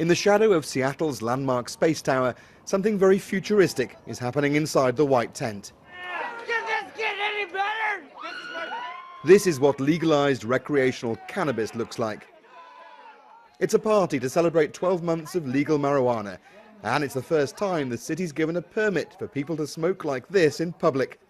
In the shadow of Seattle's landmark space tower, something very futuristic is happening inside the white tent. Can this get any better? This is what legalized recreational cannabis looks like. It's a party to celebrate 12 months of legal marijuana, and it's the first time the city's given a permit for people to smoke like this in public.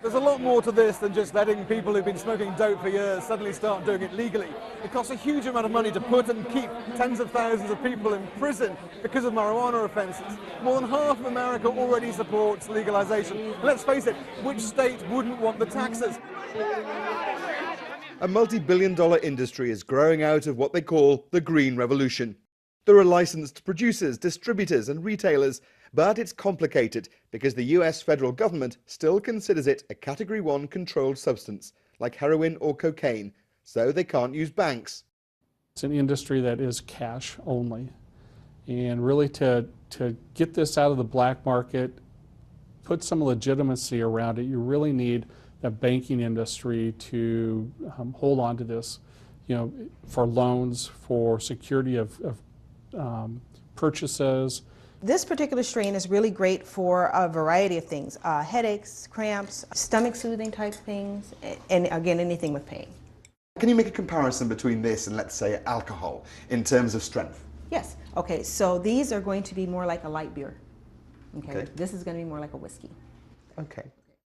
There's a lot more to this than just letting people who've been smoking dope for years suddenly start doing it legally. It costs a huge amount of money to put and keep tens of thousands of people in prison because of marijuana offences. More than half of America already supports legalization. Let's face it, which state wouldn't want the taxes? A multi-billion-dollar industry is growing out of what they call the green revolution. There are licensed producers, distributors and retailers, but it's complicated because the US federal government still considers it a Category 1 controlled substance, like heroin or cocaine, so they can't use banks. It's an industry that is cash only, and really to get this out of the black market, put some legitimacy around it, you really need the banking industry to hold on to this, for loans, for security of purchases. This particular strain is really great for a variety of things, headaches, cramps, stomach soothing type things, and again, anything with pain. Can you make a comparison between this and, let's say, alcohol in terms of strength? Yes. Okay, so these are going to be more like a light beer. Okay. This is going to be more like a whiskey. Okay.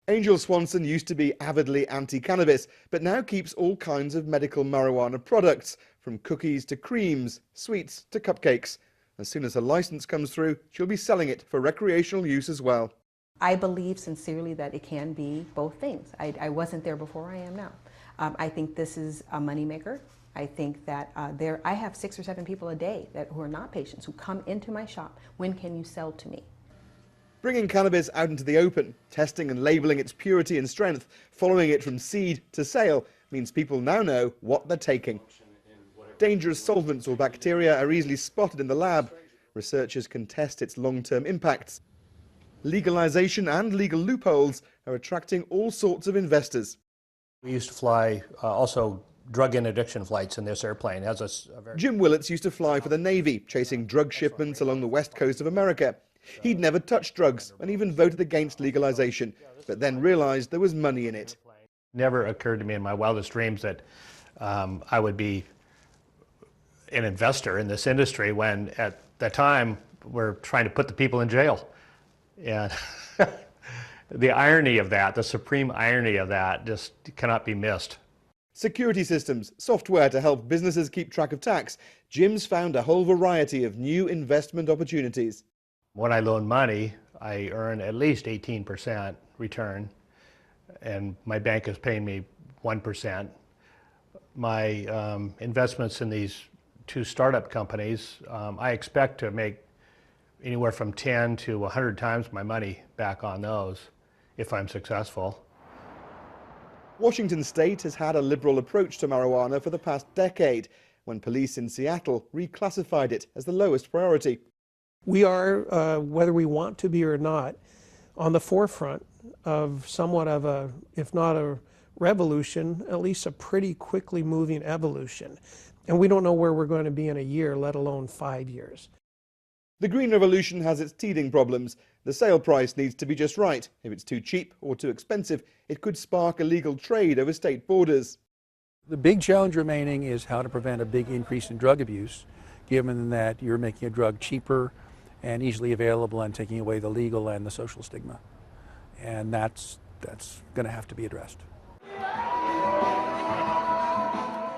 Angel Swanson used to be avidly anti-cannabis, but now keeps all kinds of medical marijuana products, from cookies to creams, sweets to cupcakes. As soon as a license comes through, she'll be selling it for recreational use as well. I believe sincerely that it can be both things. I wasn't there before, I am now. I think this is a moneymaker. I think that I have 6 or 7 people a day who are not patients who come into my shop. When can you sell to me? Bringing cannabis out into the open, testing and labeling its purity and strength, following it from seed to sale, means people now know what they're taking. Dangerous solvents or bacteria are easily spotted in the lab. Researchers can test its long-term impacts. Legalization and legal loopholes are attracting all sorts of investors. We used to fly also drug interdiction flights in this airplane. Jim Willets used to fly for the Navy, chasing drug shipments along the west coast of America. He'd never touched drugs and even voted against legalization, but then realized there was money in it. Never occurred to me in my wildest dreams that I would be an investor in this industry when at the time we're trying to put the people in jail. And the irony of that, the supreme irony of that, just cannot be missed. Security systems, software to help businesses keep track of tax. Jim's found a whole variety of new investment opportunities. When I loan money, I earn at least 18% return, and my bank is paying me 1%. My investments in these 2 startup companies, I expect to make anywhere from 10 to 100 times my money back on those if I'm successful. Washington State has had a liberal approach to marijuana for the past decade, when police in Seattle reclassified it as the lowest priority. We are, whether we want to be or not, on the forefront of somewhat of a, if not a revolution, at least a pretty quickly moving evolution. And we don't know where we're going to be in a year, let alone 5 years. The green revolution has its teething problems. The sale price needs to be just right. If it's too cheap or too expensive, it could spark illegal trade over state borders. The big challenge remaining is how to prevent a big increase in drug abuse, given that you're making a drug cheaper and easily available and taking away the legal and the social stigma. And that's going to have to be addressed.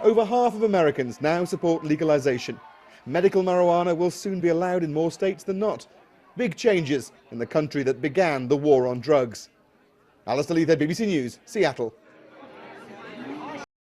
Over half of Americans now support legalization. Medical marijuana will soon be allowed in more states than not. Big changes in the country that began the war on drugs. Alastair Leithead, BBC News, Seattle.